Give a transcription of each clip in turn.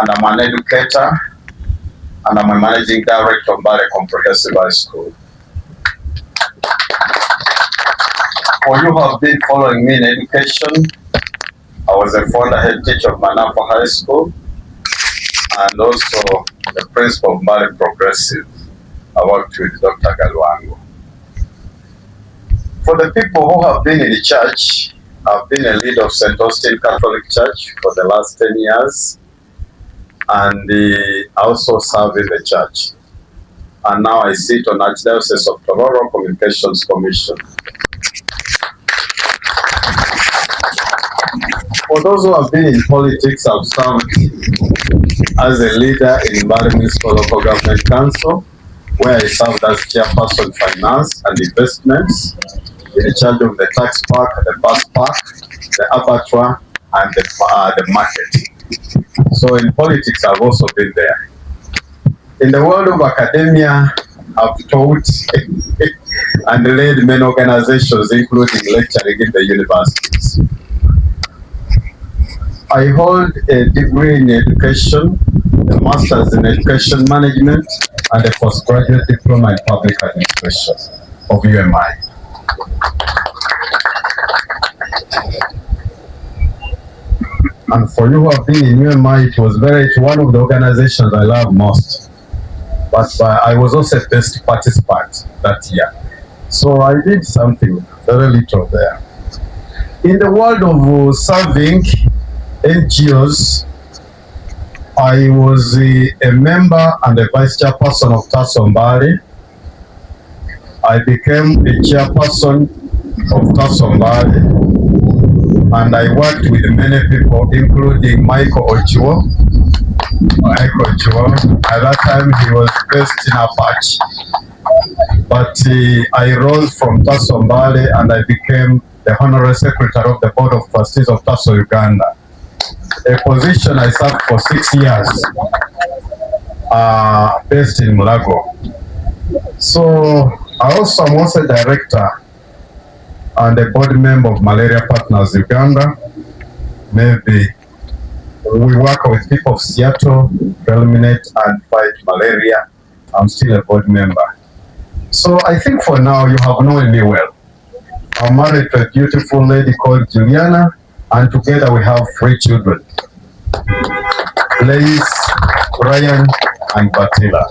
and I'm an educator, and I'm a managing director of Mbale Comprehensive High School. For you who have been following me in education, I was a founder head teacher of Manapo High School and also the principal of Mbale Progressive. I worked with Dr. Galwango. For the people who have been in the church, I've been a leader of St. Austin Catholic Church for the last 10 years, and I also serve in the church. And now I sit on Archdiocese of Tororo Communications Commission. For those who have been in politics, I've served as a leader in Mbale Municipal Local Government Council, where I served as chairperson finance and investments, in charge of the tax park, the bus park, the abattoir, and the market. So in politics, I've also been there. In the world of academia, I've taught and led many organizations, including lecturing in the universities. I hold a degree in education, a master's in education management, and a postgraduate diploma in public administration of UMI. And for you who have been in UMI, it's one of the organizations I love most. But I was also a best participant that year. So I did something very little there. In the world of serving NGOs, I was a member and a vice chairperson of TASO Mbale. I became a chairperson of TASO Mbale, and I worked with many people, including Michael Ochiwo. At that time, he was based in Apache. But I rose from TASO Mbale and I became the Honorary Secretary of the Board of Trustees of AIC-Uganda, a position I served for 6 years, based in Mulago. So I also am also a director and a board member of Malaria Partners Uganda. Maybe we work with people of Seattle to eliminate and fight malaria. I'm still a board member. So I think for now you have known me well. I'm married to a beautiful lady called Juliana, and together we have 3 children. Blaze, Brian, and Batila.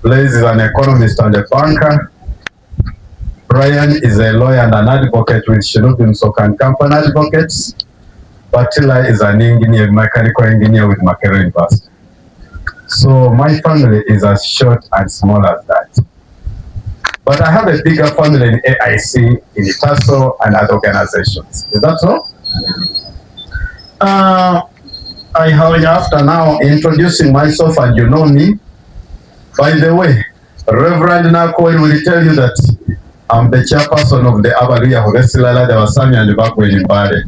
Blaze is an economist and a banker. Brian is a lawyer and an advocate with Shinubim Sokan Company Advocates. Batila is an engineer, mechanical engineer with Makerere University. So my family is as short and small as that. But I have a bigger family in AIC, in TASO, and other organizations. Is that so? I hurry after now introducing myself, and you know me. By the way, Reverend Nakoi will tell you that I'm the chairperson of the Abaluya Horesilala, the Wasami, and the Bakwe in Mbale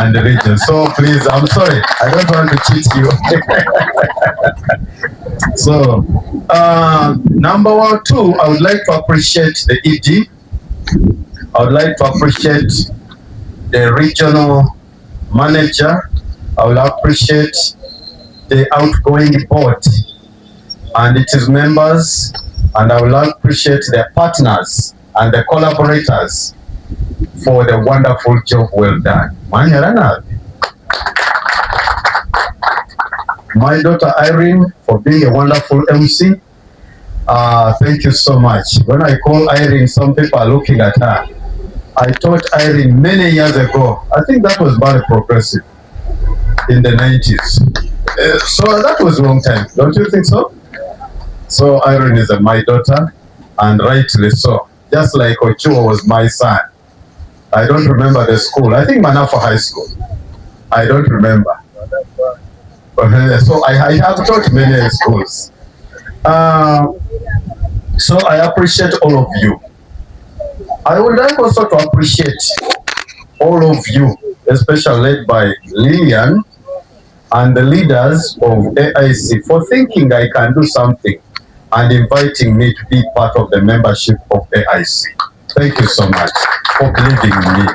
and the region. So please, I'm sorry, I don't want to cheat you. So, number 1, 2, I would like to appreciate the ED. I would like to appreciate the regional manager. I will appreciate the outgoing board and its members, and I will appreciate the partners and the collaborators for the wonderful job well done. My daughter Irene for being a wonderful MC. Thank you so much. When I call Irene, some people are looking at her. I taught Irene many years ago. I think that was very progressive in the 90s. So that was a long time. Don't you think so? So Irene is my daughter, and rightly so. Just like Ochuo was my son. I don't remember the school. I think Manafa High School. I don't remember. So I have taught many schools. So I appreciate all of you. I would like also to appreciate all of you, especially led by Lillian and the leaders of AIC, for thinking I can do something and inviting me to be part of the membership of AIC. Thank you so much for believing in me.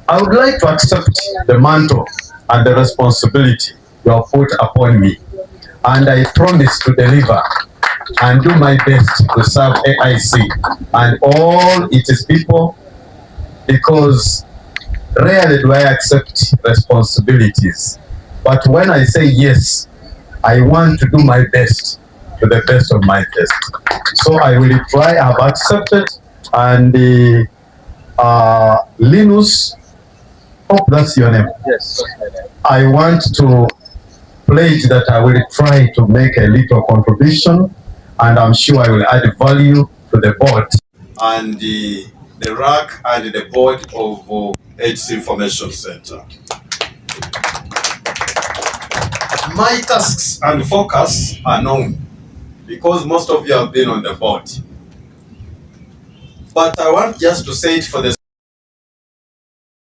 I would like to accept the mantle and the responsibility you have put upon me. And I promise to deliver and do my best to serve AIC and all its people, because rarely do I accept responsibilities. But when I say yes, I want to do my best to the best of my best. So I will reply, I have accepted, and Linus, hope that's your name. Yes. I want to pledge that I will try to make a little contribution, and I'm sure I will add value to the board and the RAC and the board of HC Information Center. My tasks and focus are known because most of you have been on the board. But I want just to say it for the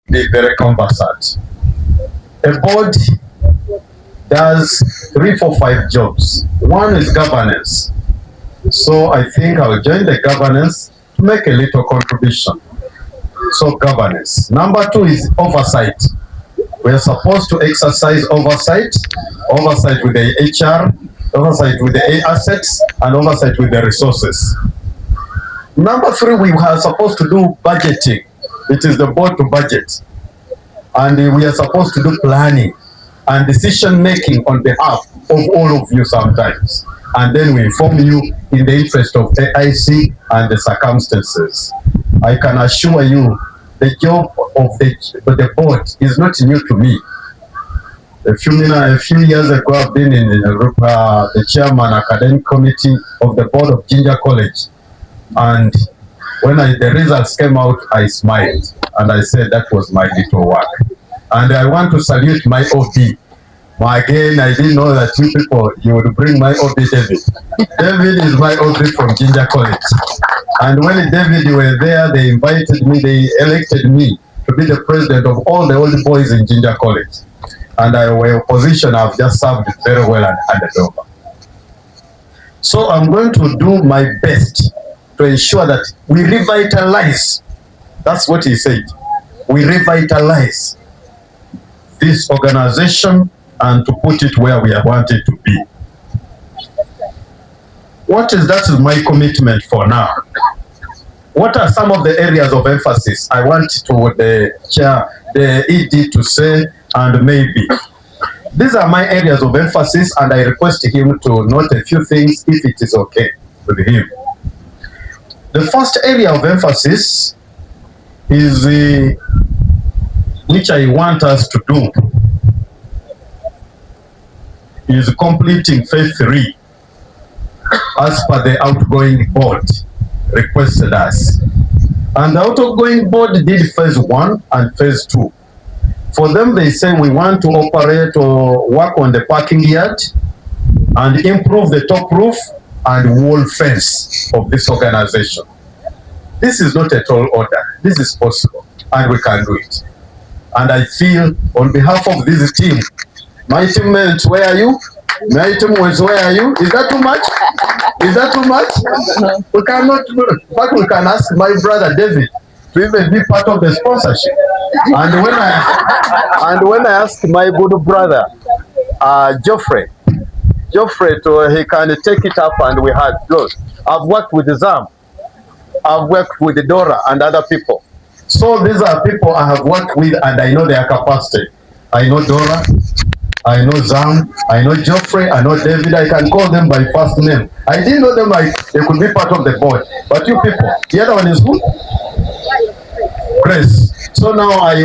be very conversant. A board does 3, 4, 5 jobs. One is governance. So I think I will join the governance to make a little contribution. So governance. Number 2 is oversight. We are supposed to exercise oversight with the HR, oversight with the assets, and oversight with the resources. Number 3, we are supposed to do budgeting. It is the board to budget. And we are supposed to do planning and decision making on behalf of all of you sometimes. And then we inform you in the interest of AIC and the circumstances. I can assure you the job of the board is not new to me. A few years ago, I've been in the chairman academic committee of the board of Jinja College. And when the results came out, I smiled and I said that was my little work. And I want to salute my OB. Again, I didn't know that you people, you would bring my OB, David. David is my OB from Jinja College. And when David were there, they invited me, they elected me to be the president of all the old boys in Jinja College. And I were opposition, I've just served it very well and handed over. So I'm going to do my best to ensure that we revitalize. That's what he said. We revitalize this organization and to put it where we want it to be. That is my commitment for now. What are some of the areas of emphasis I want to the ED to say, and maybe? These are my areas of emphasis, and I request him to note a few things if it is okay with him. The first area of emphasis is which I want us to do is completing phase 3 as per the outgoing board requested us. And the outgoing board did phase 1 and phase 2. For them, they say we want to operate or work on the parking yard and improve the top roof and wall fence of this organization. This is not a tall order. This is possible, and we can do it. And I feel on behalf of this team, my teammates, where are you? My teammates, where are you? Is that too much? Is that too much? We cannot do it. In fact, we can ask my brother David to even be part of the sponsorship. And when I ask my good brother Geoffrey to he can take it up, and we had those. I've worked with Zam, I've worked with Dora and other people. So these are people I have worked with, and I know their capacity. I know Dora, I know Zam, I know Geoffrey, I know David. I can call them by first name. I didn't know them like they could be part of the board. But you people, the other one is who? Grace. So now I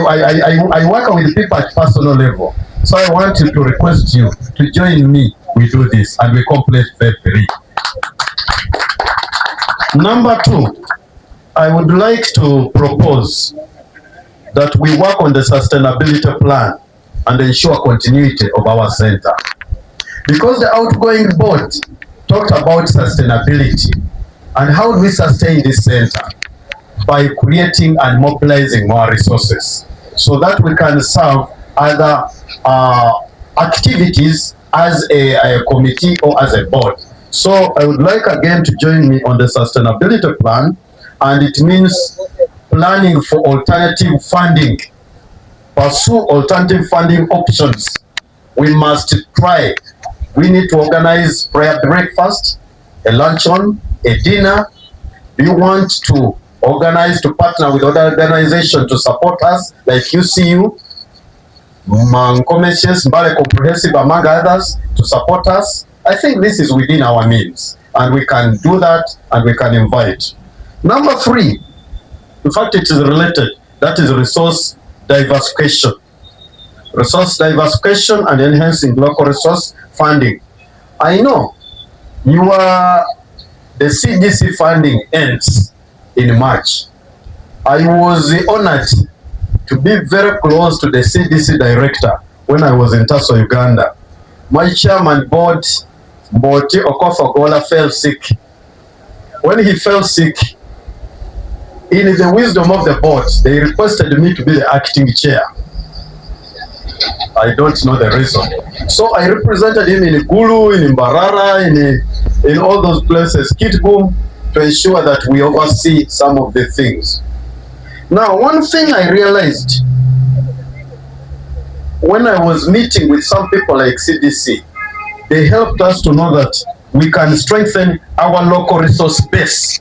work with people at personal level. So I want you to request you to join me. We do this and we complete phase 3. Number 2, I would like to propose that we work on the sustainability plan and ensure continuity of our center. Because the outgoing board talked about sustainability and how do we sustain this center? By creating and mobilizing more resources so that we can serve other activities as a committee or as a board. So I would like again to join me on the sustainability plan, and it means planning for alternative funding pursue alternative funding options. We must try. We need to organize prayer breakfast, a luncheon, a dinner. Do you want to organize to partner with other organizations to support us, like UCU, Mancomeses, Mbale Comprehensive, among others, to support us? I think this is within our means, and we can do that, and we can invite. Number 3, in fact, it is related. That is resource diversification. Resource diversification and enhancing local resource funding. I know the CDC funding ends in March. I was honored to be very close to the CDC director when I was in Taso, Uganda. My chairman board, Mboti Okofogola, fell sick. When he fell sick, in the wisdom of the board, they requested me to be the acting chair. I don't know the reason. So I represented him in Gulu, in Mbarara, in all those places, Kitgum, to ensure that we oversee some of the things. Now, one thing I realized when I was meeting with some people like CDC, they helped us to know that we can strengthen our local resource base.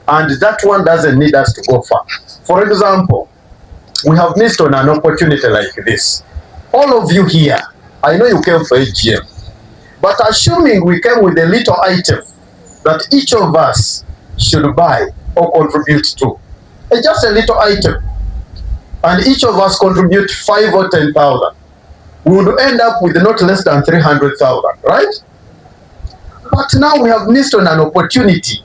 And that one doesn't need us to go far. For example, we have missed on an opportunity like this. All of you here, I know you came for AGM, but assuming we came with a little item that each of us should buy or contribute to, just a little item, and each of us contribute 5 or 10,000, we would end up with not less than 300,000, right? But now we have missed on an opportunity.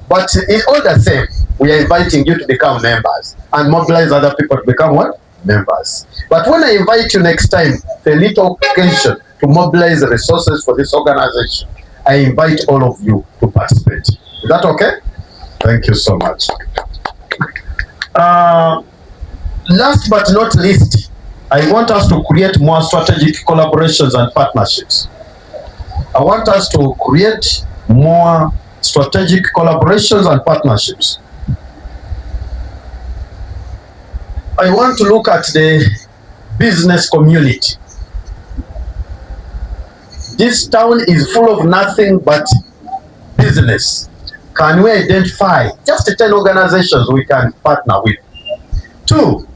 But in all the same, we are inviting you to become members and mobilize other people to become what? Members. But when I invite you next time, the little occasion to mobilize the resources for this organization, I invite all of you to participate. Is that okay? Thank you so much. Last but not least, I want us to create more strategic collaborations and partnerships. I want us to create more strategic collaborations and partnerships. I want to look at the business community. This town is full of nothing but business. Can we identify just 10 organizations we can partner with? 2,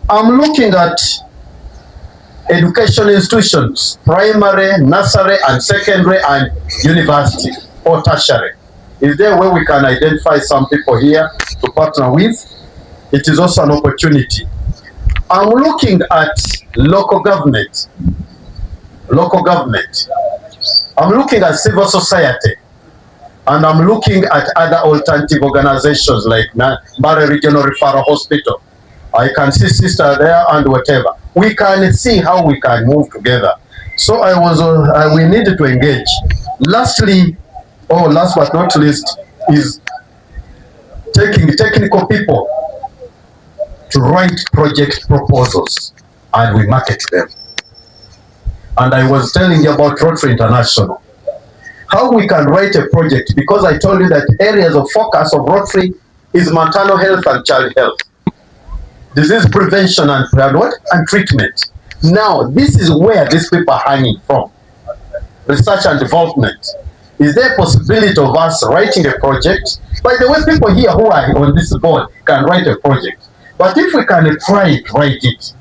I'm looking at education institutions, primary, nursery, and secondary, and university or tertiary. Is there a way we can identify some people here to partner with? It is also an opportunity. I'm looking at local government. I'm looking at civil society. And I'm looking at other alternative organizations like Mbale Regional Referral Hospital. I can see sister there and whatever. We can see how we can move together. So we need to engage. Lastly, last but not least, is taking technical people to write project proposals and we market them. And I was telling you about Rotary International. How we can write a project, because I told you that areas of focus of Rotary is maternal health and child health, disease prevention and treatment. Now, this is where these people are hanging from. Research and development. Is there a possibility of us writing a project? By the way, people here who are on this board can write a project. But if we can write it,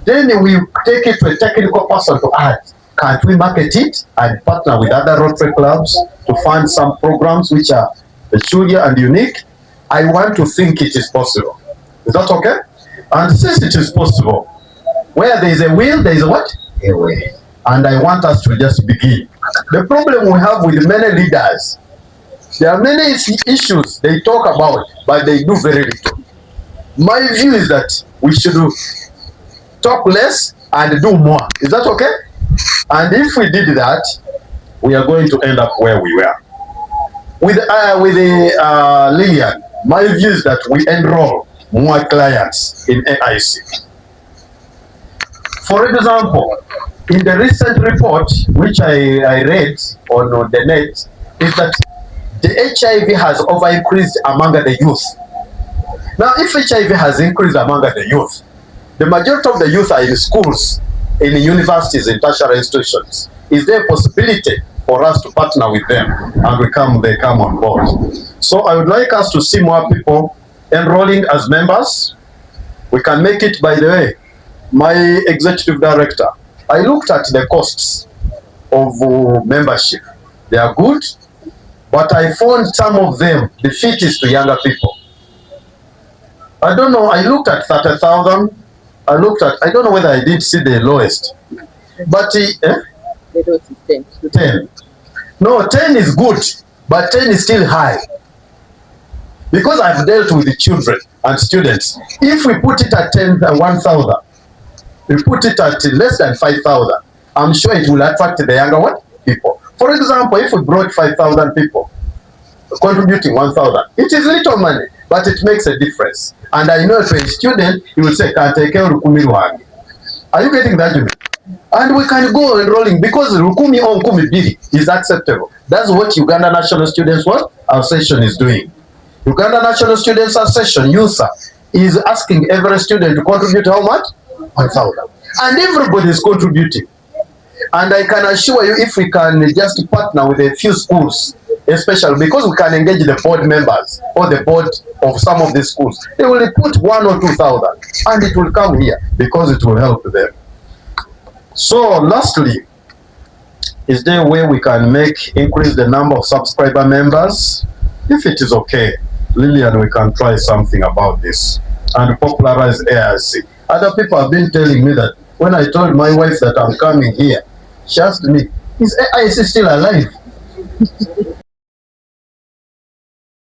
then we take it to a technical person to add. Can't we market it and partner with other Rotary clubs to fund some programs which are peculiar and unique? I want to think it is possible. Is that okay? And since it is possible, where there is a will, there is a what? A way. And I want us to just begin. The problem we have with many leaders, there are many issues they talk about, but they do very little. My view is that we should talk less and do more. Is that okay? And if we did that, we are going to end up where we were. With Lillian, my view is that we enroll more clients in AIC. For example, in the recent report, which I read on the net, is that the HIV has over-increased among the youth. Now, if HIV has increased among the youth, The majority of the youth are in schools, in universities, in tertiary institutions. Is there a possibility for us to partner with them and they come on board? So I would like us to see more people enrolling as members. We can make it, by the way, my executive director, I looked at the costs of membership. They are good, but I found some of them defeat is to younger people. I don't know, I looked at 30,000. I don't know whether I did see the lowest. But The lowest is 10. 10. No, 10 is good, but 10 is still high. Because I've dealt with the children and students. If we put it at 1,000, we put it at less than 5,000, I'm sure it will attract the younger people. For example, if we brought 5,000 people contributing 1,000, it is little money, but it makes a difference. And I know to a student, he will say, "Can take care of Rukumi Rwangi." Are you getting that? And we can go enrolling because Rukumi or Nkumi Biri is acceptable. That's what Uganda National Students Association is doing. Uganda National Students Association, USA, is asking every student to contribute how much? 1,000. And everybody is contributing. And I can assure you, if we can just partner with a few schools, especially because we can engage the board members or the board of some of the schools, they will put 1,000 or 2,000 and it will come here because it will help them. So lastly, is there a way we can increase the number of subscriber members? If it is okay, Lillian, we can try something about this and popularize AIC. Other people have been telling me that when I told my wife that I'm coming here, she asked me, "Is AIC still alive?"